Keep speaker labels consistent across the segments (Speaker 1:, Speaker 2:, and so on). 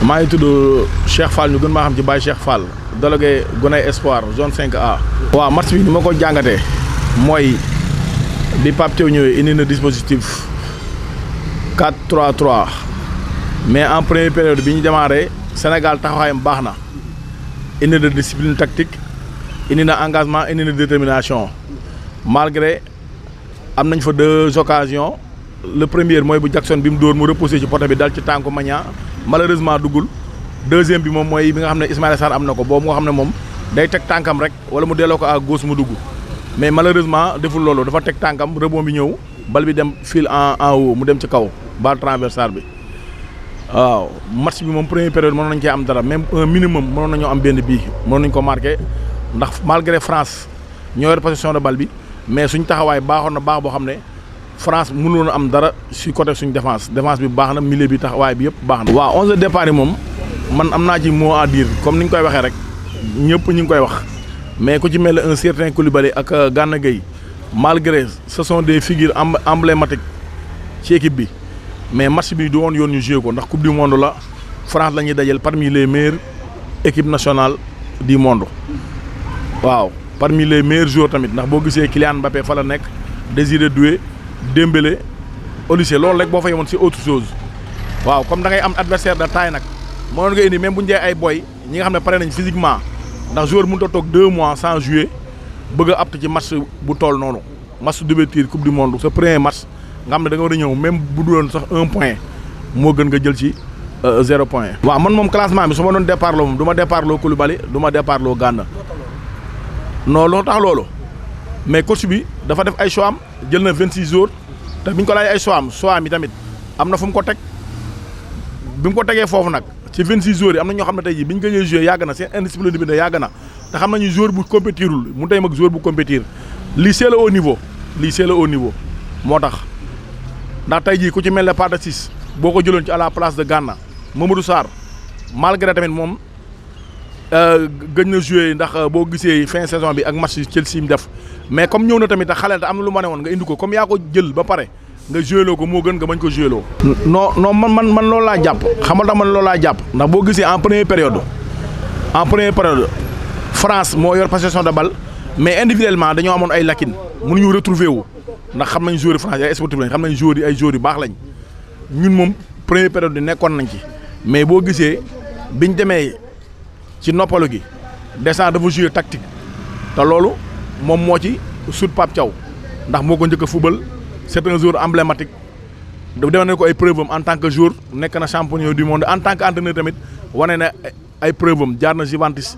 Speaker 1: maa ngi tudd Cheikh Fall ñu gën maa xam ci Baye Cheikh Fall délégué Goney Espoir zone 5A. waaw match bi ni ma ko jàngatee mooy bi Pape Thiaw ñëwee indi na dispositif 4-3-3 mais en première période bi ñu démarré Sénégal taxawaayam baax na indi na discipline tactique indi na engagement indi na détermination malgré am nañ fa 2 occasions le premier mooy bu Jackson bi mu dóor mu reposé ci poteau bi dal ci tànku Magnan malheureusement duggul deuxième bi moom mooy bi nga xam ne Ismaïla Sarr am na ko boobu nga xam ne moom day teg tànkam rek wala mu delloo ko à gauche mu dugg mais malheureusement deful loolu dafa teg tànkam rebond bi ñëw bal bi dem fil en haut mu dem ci kaw balle transversale bi waaw match bi moom première période mënoon nañu cee am dara même un minimum mënoon nañoo am benn bii mënoon nañu ko marqué ndax malgré France ñoo yor possession de balle bi mais suñ taxawaay baaxoon na baax boo xam ne France mënuloon am dara si côté suñ défense bi baax na milieu bi taxawaay bi yëpp baax na. waaw 11 de départ yi moom man am naa ci mot à dire comme ni ñu koy waxee rek ñëpp ñu ngi koy wax mais ku ci mel ne un certain Koulibaly ak Gana Gueye malgré ce sont des figures emblématiques ci équipe bi mais match bi du woon yoon ñu joué ko ndax coupe du monde la France la ñuy dajal parmi les meilleures équipes nationales du monde waaw parmi les meilleurs joueurs tamit ndax boo gisee Kylian Mbappé fa la nekk Désiré Doué Dembélé Olise loolu rek boo fa yemoon c'est autre chose waaw comme da ngay am adversaire de taille nag mënoon nga indi même bu ñu ay boy ñi nga xam ne pare nañ physiquement ndax joueur mënut a toog 2 mois sans jouer bëgg a apte ci match bu toll noonu match d'ouverture coupe du monde sa premier match nga xam ne da nga war a ñëw même bu duloon sax 1 point moo gën nga jël ci 0 point. waaw man moom classement bi su ma doon départ loo moom du ma départ loo Koulibaly du ma départ loo Gana non loo tax loolu mais coach bi dafa def ay choix am jël na 26 jours te biñ ko laaj ay choix am yi tamit am na fu mu ko teg bi mu ko tegee foofu nag ci 26 jours yi am na ñoo xam ne tey jii biñ gëjee joué yàgg na seen indiscipline bi yàgg na te xam nañu joueur bu compétirul mu tey mag joueur bu compétir lii c'est le haut niveau moo tax ndax tey jii ku ci mel ne Pathé Ciss boo ko jëloon ci à la place de Gana Mamadou Sarr malgré tamit moom gëj na joué ndax boo gisee fin saison bi ak match Chelsea mu def mais comme ñëw na tamit te xale te am na lu ma ne woon nga indi ko comme yaa ko jël ba pare nga joué loo ko moo gën nga bañ ko joué loo. non man loolu laa jàpp xamal tax man loolu laa jàpp ndax boo gisee en première période France moo yor possession de balle mais individuellement dañoo amoon ay lacunes mënuñu retrouver wu ndax xam nañ joueurs yi France ay sportif lañ xam nañ joueurs yi ay joueurs yu baax lañ ñun moom première période bi nekkoon nañ ci mais boo gisee biñ demee ci noppalu gi Deschamps dafa jouer tactique te loolu moom moo ci sut Pape Thiaw ndax moo ko njëkk a football c'est un joueur emblématique dafa demoon ko ay preuve am en tant que joueur nekk na champion du monde en tant que entraîneur tamit wane na ay preuve am jaar na Juventus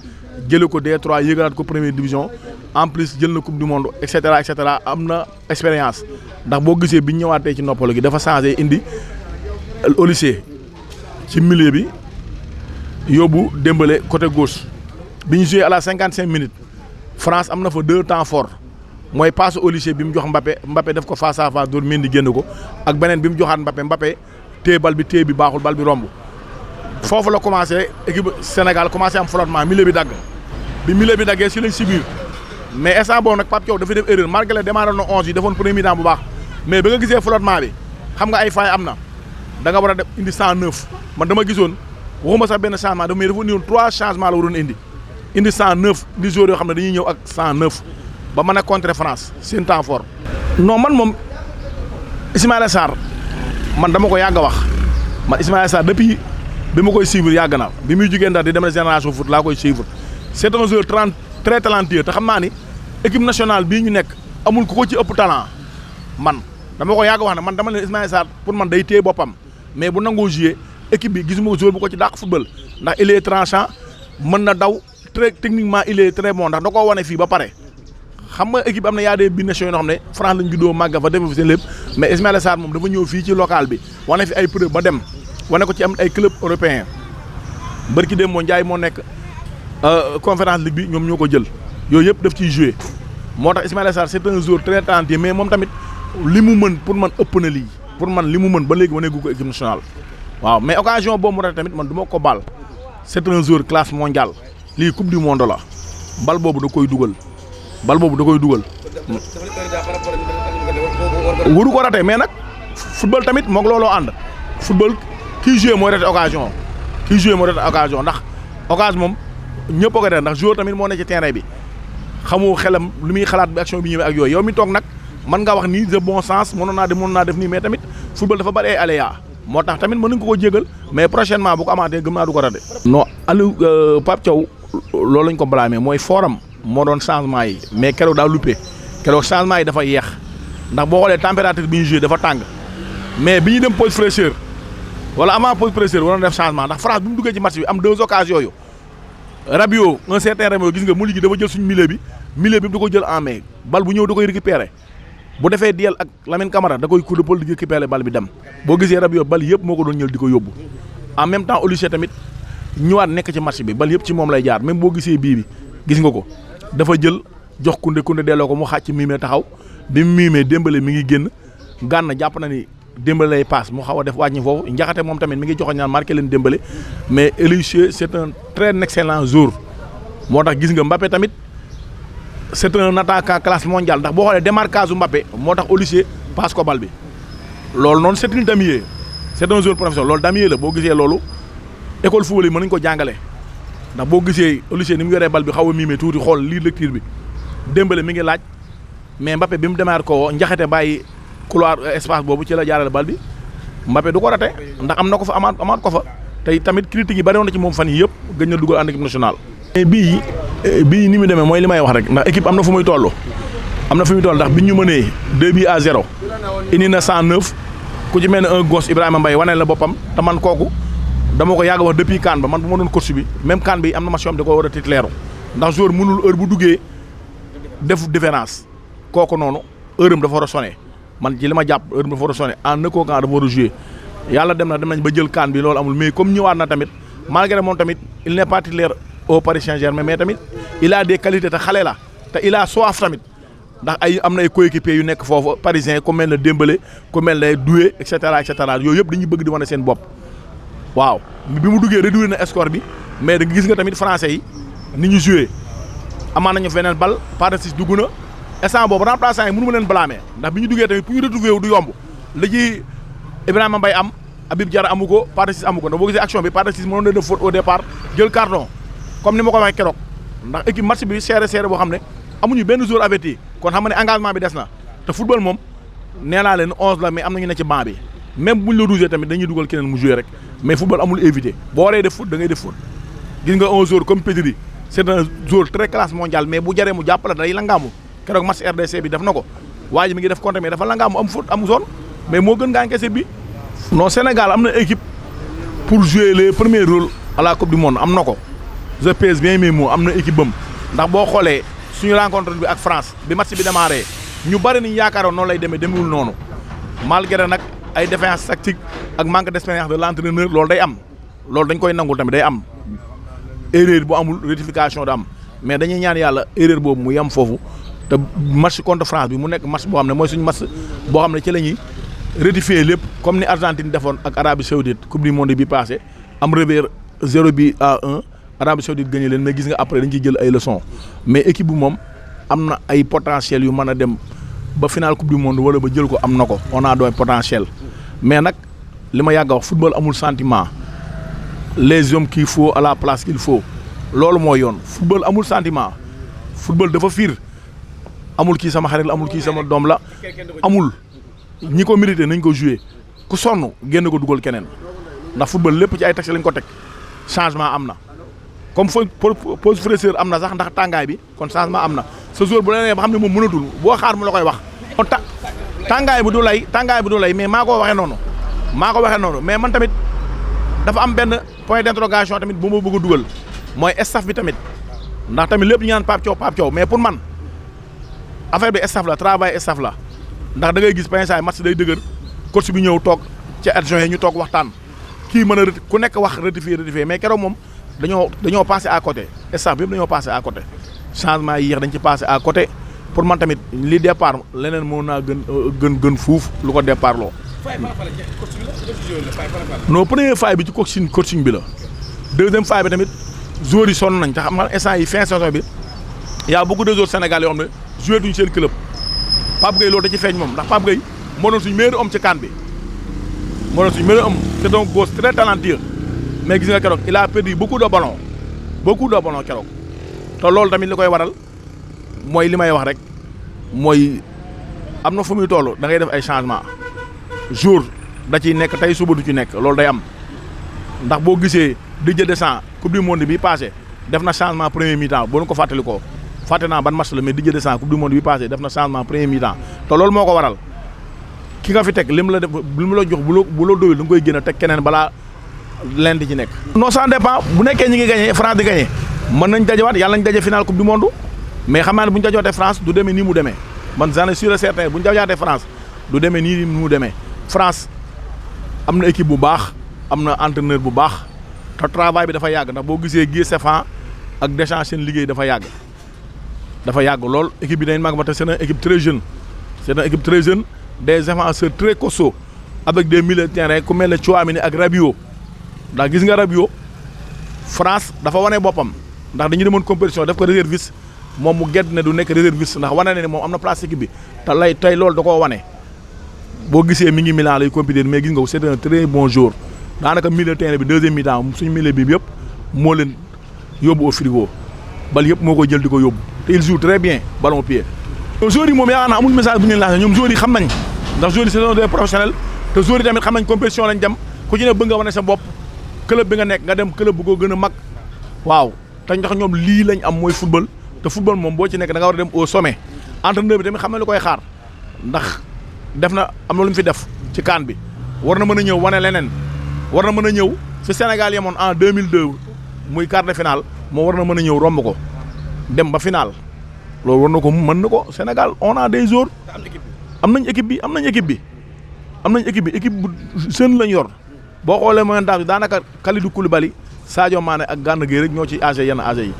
Speaker 1: jëlee ko D3 yëgalaat ko première division en plus jël na coupe du monde et cetera am na expérience ndax boo gisee bi ñu ñëwaatee ci noppalu gi dafa changé indi Olise ci milieu bi yóbbu Dembélé côté gauche bi ñu joué à la 55 minutes France am na fa 2 temps forts mooy passe Olise bi mu jox Mbappé def ko face à face door Mendy génn ko ak beneen bi mu joxaat Mbappé téye bal bi baaxul bal bi romb foofu la commencé équipe Sénégal commencé am flottement milieu bi dagg bi milieu bi daggee si lañ si biir mais instant boobu nag Pape Thiaw dafa def erreur malgré démarré na 11 yi defoon premier mi-temps bu baax mais ba nga gisee flottement bi xam nga ay failles am na da nga war a def indi 109 man dama gisoon waxuma sax benn changement dafa indi woon 3 changements la waroon indi 109 di joueurs yoo xam ne dañuy ñëw ak 109 ba mën a contrer France seen temps fort. non man moom Ismaïla Sarr man dama ko yàgg a wax man Ismaïla Sarr depuis bi ma koy suivre yàgg na bi muy jugee Ndar di dem na génération foot laa koy suivre c'est un joueur très talentueux te xam naa ni équipe nationale bii ñu nekk amul ku ko ci ëpp talent man dama ko yàgg wax ne man dama leen Ismaïla Sarr pour man day téye boppam mais bu nangoo jouer équipe bi gisuma ko joueur bu ko ci dàq football ndax il est tranchant mën na daw très techniquement il est très bon ndax da koo wane fii ba pare xam nga équipe am na yaa des binationaux yoo xam ne France lañ juddoo màgga fa def fi seen lépp mais Ismaïla Sarr moom dafa ñëw fii ci local bi wane fi ay preuve ba dem wane ko ci am ay club européen bërki dem moo Njaay moo nekk conférence ligue bi ñoom ñoo ko jël yooyu yëpp daf ciy joué moo tax Ismaïla Sarr c'est un joueur très talentueux mais moom tamit li mu mën pour man ëpp na lii pour man li mu mën ba léegi wane gu ko équipe nationale waaw mais occasion boobu mu rate tamit man du ma ko baal c'est un joueur classe mondiale lii coupe du monde la bal boobu da koy dugal waru ko rate mais nag football tamit moog looloo ànd football kii joué mooy rate occasion kii joué moo doon occasion ndax occasion moom ñëpp a ko def ndax joueur tamit moo ne ci terrain bi xamoo xelam lu muy xalaat bi action bi ñëwee ak yooyu yow mi toog nag mën nga wax ni de bon sens mënoon naa def nii mais tamit football dafa bari ay aléa moo tax tamit mën nañu ko jégal mais prochainement bu ko amaatee gëm naa du ko raté. non Aliou Pape Thiaw loolu lañ ko blâmé mooy forum moo doon changement yi mais keroog daa loupé keroog changement yi dafa yeex ndax boo xoolee température bi ñu joué dafa tàng mais bi ñu dem pause fraîcheur wala avant pause fraîcheur waroon def changement ndax France bi mu duggee ci match bi am 2 occasions yooyu Rabiot un certain Rabiot gis nga mu liggéey dafa jël suñu milieu bi da ko jël en main bal bu ñëw da koy récupérer bu defee duel ak Lamine Camara da koy coup de pôle di récupérer bal bi dem boo gisee Rabiot bal yëpp moo ko doon ñël di ko yóbbu en même temps Olise tamit ñëwaat nekk ci match bi bal yëpp ci moom lay jaar même boo gisee bii bi gis nga ko dafa jël jox Koundé delloo ko mu xàcc miimee taxaw bi mu miimee Dembélé mi ngi génn Gana jàpp na ni Dembélé lay passe mu xaw a def wàññi foofu Njaxate moom tamit mi ngi joxoon ñaan marqué leen Dembélé mais Olise c'est un très excellent joueur moo tax gis nga Mbappé tamit c'est un attaquant classe mondiale ndax boo xoolee démarquage Mbappé moo tax Olise passe ko bal bi loolu noonu c'est une damier c'est un joueur professionnel loolu damier la boo gisee loolu école football yi mën nañu ko jàngale ndax boo gisee Olise ni mu yoree bal bi xaw a miime tuuti xool lii lecture bi Dembélé mi ngi laaj mais Mbappé bi mu démarré ko Njaxate bàyyi couloir espace boobu ci la jaarale bal bi Mbappé du ko raté ndax am na ko fa amaat ko fa tey tamit critique yi bari woon na ci moom fan yii yëpp gëj na dugal en équipe nationale. mais bii ni mu demee mooy li may wax rek ndax équipe am na fu muy toll ndax bi ñu mënee 2-0 indi na 109 ku ci mel ne un gosse Ibrahima Mbaye wane la boppam te man kooku dama ko yàgg wax depuis CAN ba man bu ma doon coach bi même CAN bi am na match yoo xam da ko war a titulaire ndax joueur mënul heure bu duggee def différence kooku noonu heure am dafa war a sonné man ci li ma jàpp heure am dafa war a sonné en écho camp dafa war a joué yàlla dem nañ ba jël CAN bi loolu amul mais comme ñëwaat na tamit malgré moom tamit il n'est pas titulaire au Paris Saint-Germain mais tamit il a des qualités te xale la te il a soif tamit ndax am na ay coéquipiers yu nekk foofu parisien ku mel ne Dembélé ku mel ne Doué et cetera yooyu yëpp dañuy bëgg di wane seen bopp waaw bi mu duggee réduire na score bi mais da gis nga tamit français yi ni ñu joué amaan nañu feneen bal Parecis dugg na instant boobu remplaçant yi mënu ma leen blâmer ndax bi ñu duggee tamit pour ñu retrouver wu du yomb la ci Ibrahima Mbaye am Habib Diarra amu ko Parecis amu ko ndax boo gisee action bi Parecis mënoon na def faute au départ jël carton comme ni ma ko waxee keroog ndax équipe match bi serré boo xam ne amuñu benn joueur averti kon xam nga ne engagement bi des na te football moom nee naa leen 11 la mais am nañu ne ci banc bi même buñ la rougé tamit dañuy dugal keneen mu joué rek mais football amul éviter boo waree def foot da ngay def foot gis nga un joueur comme Pedri c'est un joueur très classe mondiale mais bu jaree mu jàppale day langaamu keroog match RDC bi def na ko waa ji mi ngi def compte mais dafa langaamu am foot am zone mais moo gën ngaa encaissé bi non Sénégal am na équipe pour jouer les premiers rôles à la coupe du monde am na ko je pèse bien mes mots am na équipe bam ndax boo xoolee suñu rencontre bi ak France bi match bi démarré ñu bari niñ yaakaaroon noonu lay demewul noonu malgré nag ay défaillance tactique ak manque d'expérience de l'entraîneur loolu day am loolu dañ koy nangul tamit day am erreur bu amul rectification da am mais dañuy ñaan yàlla erreur boobu mu yem foofu te match contre France bi mu nekk match boo xam ne mooy suñu match boo xam ne ci la ñuy rectifier lépp comme ni Argentine defoon ak Arabie Saoudite coupe du monde bi passé am revers 0-1 Arabie Saoudite gagné leen mais gis nga après dañ ciy jël ay leçons mais équipe bu moom am na ay potentiel yu mën a dem ba final coupe du monde wala ba jël ko am na ko on a doy potentiel mais nag li ma yàgg a wax football amul sentiment les hommes qu'il faut à la place qu'il faut loolu mooy yoon football amul sentiment football dafa fiir amul kii sama xarit la amul kii sama doom la amul ñi ko mérité nañ ko jouer ku sonn génn ko dugal keneen ndax football lépp ci ay texte lañ ko teg changement am na comme pause fraîcheur am na sax ndax tàngaay bi kon changement am na sa jour bu la nee ba xam ne moom mënatul boo xaar mu la koy wax. tàngaay bu du lay mais maa ko waxee noonu mais man tamit dafa am benn point d'interrogation tamit bu ma bëgg a dugal mooy staff bi tamit ndax tamit lépp ñu naan Pape Thiaw mais pour man affaire bi staff la travail staff la ndax da ngay gis pensaay match day dëgër coach bi ñëw toog ci adjoint yi ñu toog waxtaan kii mën a ku nekk wax rectifier mais keroog moom dañoo passé à côté staff bi yëpp dañoo passé à côté changement yi yéex dañ ci passé à côté pour man tamit li départ leneen moo naa gën fuuf lu ko départ loo. non premier faille bi ci coaching bi la deuxième faille bi tamit joueurs yi sonn nañ te xam nga instant yi fin saison bi y a beaucoup de joueurs sénégalais yoo xam ne joué duñ seen club Pape Gueye loolu da ci feeñ moom ndax Pape Gueye moo doon suñu meilleur homme ci CAN bi moo doon suñu meilleur homme c'est un gosse très talentueux mais gis nga keroog il a perdu beaucoup de ballons keroog te loolu tamit li koy waral mooy li may wax rek mooy am na fu muy toll da ngay def ay changement jour da ciy nekk tey suba du ci nekk loolu day am ndax boo gisee Didier Deschamps coupe du monde bi passé def na changement premier mi-temps boo ko fàttali ko fàtte naa ban match la mais Didier Deschamps coupe du monde bi passé def na changement premier mi-temps te loolu moo ko waral ki nga fi teg li mu la def li mu la jox bu la doyul da nga koy gën a teg keneen balaa leen di ci nekk. non ça dépend bu nekkee ñi ngi gagné France di gagné mën nañ dajewaat yàlla nañ daje final coupe du monde mais xam naa ne bu ñu dajootee France du demee nii mu demee man j'en suis sûr et certain bu ñu dajaatee France du demee nii mu demee France am na équipe bu baax am na entraîneur bu baax te travail bi dafa yàgg ndax boo gisee Guy Stéphane ak Deschamps seen liggéey dafa yàgg lool équipe bi dañ mag ba te c'est une équipe très jeune des défenseurs très costauds avec des milieux de terrain ku mel ne Tchouaméni ak Rabiot ndax gis nga Rabiot France dafa wane boppam ndax dañu demoon compétition def ko réserviste moom mu gedd ne du nekk réserviste ndax wane na ne moom am na place équipe bi te tey loolu da koo wane boo gisee mi ngi Milan lay compétir mais gis nga c'est un très bon joueur daanaka milieu de terrain bi deuxième mi-temps suñu milieu bi yëpp moo leen yóbbu au frigo bal yëpp moo koy jël di ko yóbbu te il joue très bien ballon au pied. joueurs yi moom yaakaar naa amul message bu ñu leen lancé ñoom joueurs yi xam nañ ndax joueurs yi c'est des professionnels te joueurs yi tamit xam nañ compétition lañ dem ku ci ne bëgg nga wane sa bopp club bi nga nekk nga dem club bu ko gën a mag waaw te ndax ñoom lii lañ am mooy football te football moom boo ci nekk da nga war a dem au sommet entraîneur bi tamit xam na lu koy xaar ndax def na am na lu mu fi def ci CAN bi war na mën a ñëw wane leneen war na mën a ñëw fi Sénégal yemoon en 2002 muy quart de finale moo war na mën a ñëw romb ko dem ba finale loolu war na ko mën na ko Sénégal on a des joueurs am nañ équipe bi bu jeune lañ yor boo xoolee moyen d'âge bi daanaka Kalidou Koulibaly Sadio Mané ak Gana Gueye rek ñoo ci âgé yenn âgé yi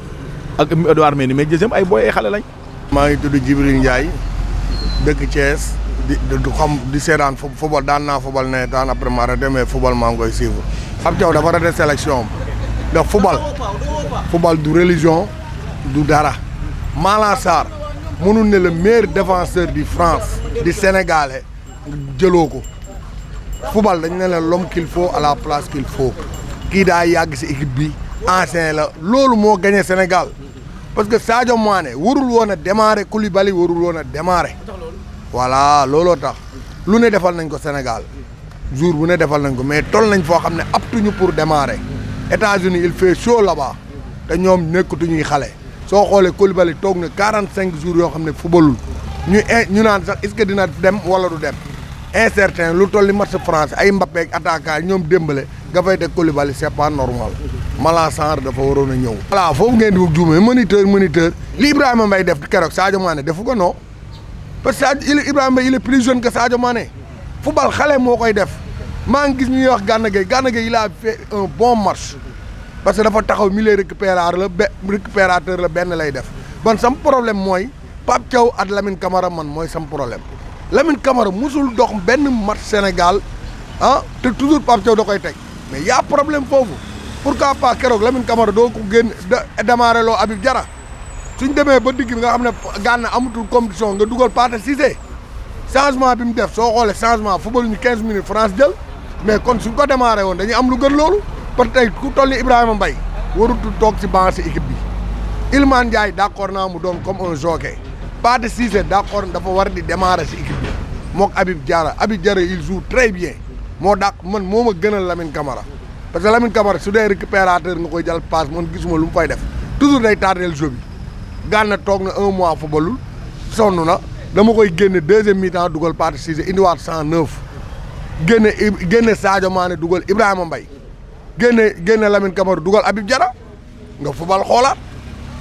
Speaker 1: ak Edouard Mendy mais deuxième ay booy ay xale lañ.
Speaker 2: maa ngi tudd Djibril Ndiaye dëkk Thiès di seetaan football daan naa football ne daan après ma raté mais football maa ngi koy suivre. Pape Thiaw dafa raté sélection ndax football du religion du dara Malang Sarr mënul ne le meilleur défenseur du France di sénégalais jëloo ko football dañ ne la l'homme qu'il faut à la place qu'il faut kii daa yàgg si équipe bi ancien la loolu moo gagné Sénégal parce que Sadio Mané warul woon a démarrer Koulibaly warul woon a démarrer voilà looloo tax lu ne defal nañ ko Sénégal jour bu ne defal nañ ko mais toll nañ foo xam ne aptuñu pour démarrer États-Unis il fait chaud là-bas te ñoom nekkatuñuy xale soo xoolee Koulibaly toog na 45 jours yoo xam ne footballul ñu naan sax est-ce que dina dem wala du dem incertain lu toll ni match France ay Mbappé ak attaquant ñoom Dembélé nga fay teg Koulibaly c'est pas normal Malang Sarr dafa waroon a ñëw. voilà foofu ngeen di juumee moniteur li Ibrahima Mbaye def keroog Sadio Mané defu ko non parce que Ibrahima Mbaye il est plus jeune que Sadio Mané football xale moo koy def maa ngi gis ñuy wax Gana Gueye il a fait un bon match parce que dafa taxaw milieu récupérateur la benn lay def man sam problème mooy Pape Thiaw ak Lamine Camara man mooy sam problème Lamine Camara musul dox benn match Sénégal te toujours Pape Thiaw da koy teg mais y a problème foofu pourquoi pas keroog Lamine Camara doo ko génn démarré loo Habib Diarra suñ demee ba digg bi nga xam ne Gana amatul compétition nga dugal Pathé Cissé changement bi mu def soo xoolee changement football ñu 15 minutes France jël mais kon suñ ko démarré woon dañuy am lu gën loolu parce que tey ku toll ni Ibrahima Mbaye warutul toog si banc si équipe bi Iliman Ndiaye d'accord naa mu doon comme un jockey Pathé Cissé d'accord dafa war di démarrer si équipe bi mook Habib Diarra il joue très bien moo man moo ma gënal Lamine Camara parce que Lamine Camara su dee récupérateur nga koy jël passe man gisuma lu mu fay def toujours day tardeel jeu bi Gana toog na 1 mois footballul sonn na dama koy génne deuxième mi-temps dugal Pathé Cissé indiwaat 109 génne Sadio Mané dugal Ibrahima Mbaye génne Lamine Camara dugal Habib Diarra nga football xoolaat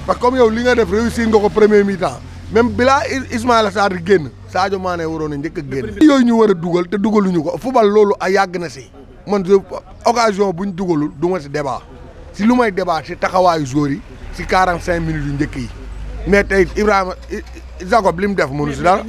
Speaker 2: parce que comme yow li nga def réussir nga ko premier mi-temps même bilaa Ismaïla Sarr di génn Sadio Mané waroon a njëkk a génn yooyu ñu war a dugal te dugaluñu ko football loolu a yàgg na si man occasion buñ dugalul du ma si débat si lu may débat si taxawaayu joueurs yi si 45 minutes yu njëkk yi mais tey Ibrahima Jacob li mu def mënu si dara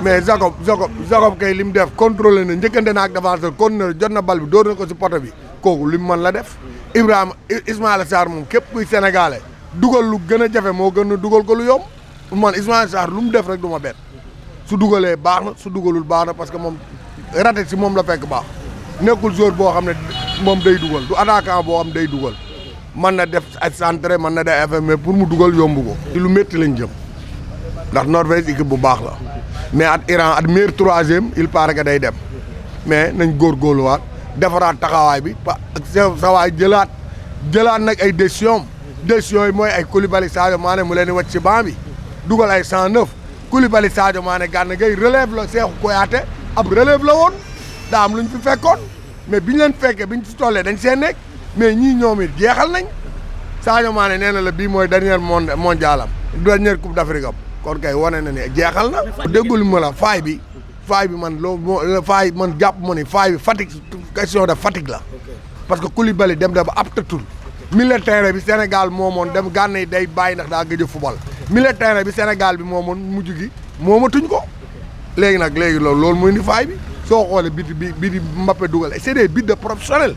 Speaker 2: mais Jacob kay li mu def contrôlé na njëkkante na ak défenseur kon na jot na bal bi door na ko si poto bi kooku li mu mën la def Ibrahima Ismaïla Sarr moom képp kuy sénégalais dugal lu gën a jafe moo gën a dugal ko lu yomb man Ismaïla Sarr lu mu def rek du ma bett su dugalee baax na su dugalul baax na parce que moom raté si moom la fekk baax nekkul joueur boo xam ne moom day dugal du attaquant boo xam day dugal mën na def ay centre mën na def affaire mais pour mu dugal yombu ko. ci lu métti lañ jëm ndax Norvège équipe bu baax la mais at Iran at meilleur troisième il paraît que day dem mais nañ góorgóorluwaat defaraat taxawaay bi sa waay jëlaat nag ay décisions yi mooy ay Koulibaly Sadio Mané mu leen di wàcc ci banc bi dugal ay 109 Koulibaly Sadio Mané Gana Gueye relève la Cheikhou Kouyaté ab relève la woon daa am lu ñu fi fekkoon mais biñ leen fekkee biñ ci tollee dañ see nekk mais ñii ñoom it jeexal nañ Sadio Mané nee na la bii mooy dernier mondial am dernière coupe d'Afrique am kon kay wane na ne jeexal na. déggul ma la faay bi man man jàpp ma ni faay bi fatigue question de fatigue la parce que Koulibaly dem da ba aptatul militaire bi Sénégal moomoon dem Gana yi day bàyyi ndax daa gëj a fubal militaire bi Sénégal bi moomoon mujj gi moomatuñ ko léegi loolu muy ni faay bi soo xoolee bi di Mbappé dugal c'est des buts de professionnel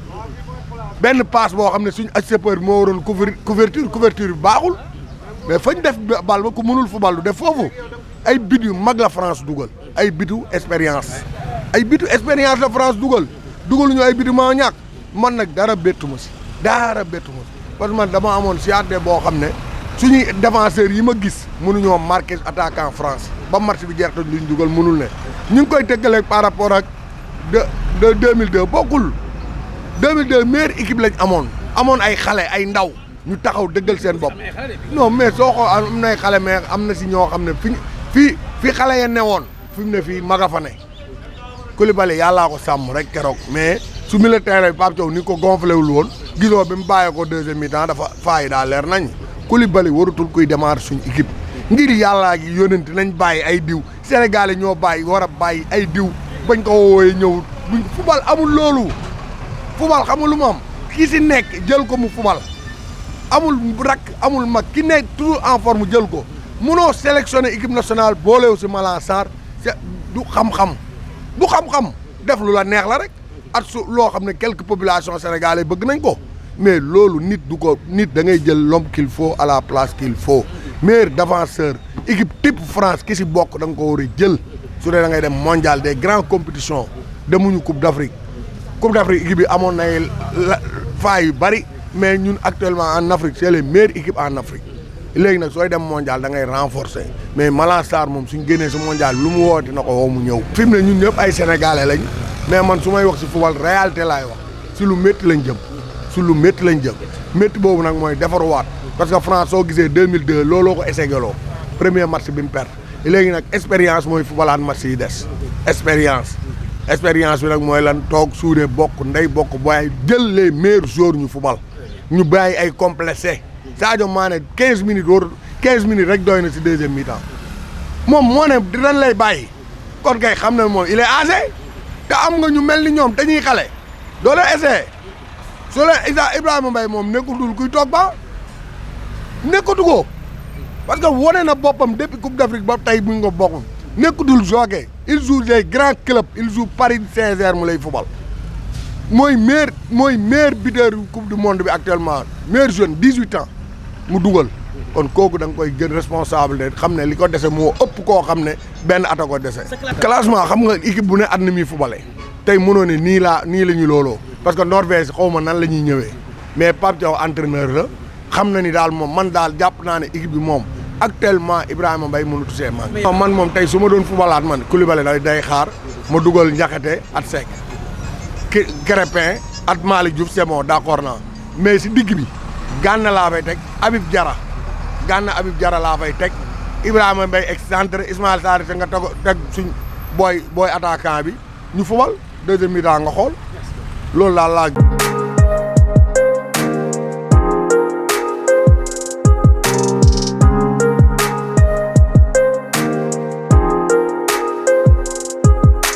Speaker 2: benn passe boo xam ne suñu acheteur moo waroon couverture bi baaxul mais fañ def bal ba ku mënul fubal du def foofu ay but yu mag la France dugal ay bitu expérience la France dugaluñu ay bitu maa ñàkk man nag dara bettu ma si parce que man dama amoon siyaate boo xam ne suñuy défenseurs yi ma gis mënuñoo marqué attaquant France ba match bi jeex luñ dugal mënul ne ñu ngi koy tëggaleeg par rapport ak de 2002 bokkul 2002 meilleure équipe lañ amoon ay xale ay ndaw ñu taxaw dëggal seen bopp non mais soo xoo am nay xale mais am na si ñoo xam ne fi xale ya newoon fi mu ne fii maga fa ne Koulibaly yàllaa ko sàmm rek keroog mais su militaire bi Pape Thiaw ni ko gonflé wul woon gisoo bi mu bàyyee ko deuxième mi-temps dafa faayi daa leer nañ Koulibaly warutul kuy démarrer suñu équipe ngir yàllaa gi yónent nañ bàyyi ay diw Sénégal yi ñoo war a bàyyi ay diw bañ ko woowee ñëw fubal amul loolu fubal xamul lu mu am ki si nekk jël ko mu fubal amul rak amul mag ki nekk toujours en forme jël ko munoo sélectionner équipe nationale boolewu si Malang Sarr du xam-xam def lu la neex la rek at su loo xam ne quelques populations sénégalais bëgg nañ ko mais loolu nit da ngay jël l'homme qu'il faut à la place qu'il faut meilleur défenseur équipe type France ki si bokk da nga ko war a jël su dee da ngay dem mondial des grandes compétitions demuñu coupe d'Afrique équipe bi amoon nay failles yu bari mais ñun actuellement en Afrique c'est les meilleures équipes en Afrique léegi nag sooy dem mondial da ngay renforcer mais Malang Sarr moom suñ génnee si mondial lu mu woote na ko woo mu ñëw. fi mu ne ñun ñëpp ay sénégalais lañ mais man su may wax si football réalité laay wax si lu métti lañ jëm métti boobu nag mooy defaruwaat parce que France soo gisee 2002 looloo ko essayé premier match bi mu perte léegi nag expérience mooy footballaat match yi des expérience bi nag mooy lan toog suudee bokk ndey bokk booy jël les meilleurs joueurs ñu football ñu bàyyi ay complexé Sadio Mané 15 minutes rek doy na si deuxième mi-temps moom moo ne dinañ lay bàyyi kon kay xam ne moom il est âgé te am nga ñu mel ni ñoom dañuy xale doo leen essayé soo leen Ibrahima Mbaye moom nekkutul kuy toog ba nekkatu ko parce que wane na boppam depuis Coupe d'Afrique ba tey bu ñu ko bokkul nekkutul jockey il joue des grands clubs il joue Paris Saint-Germain mu lay football mooy meilleur buteur coupe du monde bi actuellement meilleur jeune 18 ans mu dugal kon kooku da nga koy gën responsable de xam ne li ko dese moo ëpp koo xam ne benn at a ko dese. classement xam nga équipe bu ne at na muy footballé tey mënoo ne nii la ñu looloo parce que Norvège xaw ma nan la ñuy ñëwee mais Pape Thiaw entraîneur la xam na ni daal moom man daal jàpp naa ne équipe bi moom actuellement Ibrahima Mbaye mënut see man moom tey su ma doon footballaat man Koulibaly day xaar ma dugal Ndiakhaté at Seck Crépin at Malick Diouf c'est bon d'accord naa mais si digg bi Gana laa fay teg Habib Diarra laa fay teg Ibrahima Mbaye excentré Ismaïla Sarr te nga teg suñ booy attaquant bi ñu fubal deuxième mi-temps nga xool loolu daal laa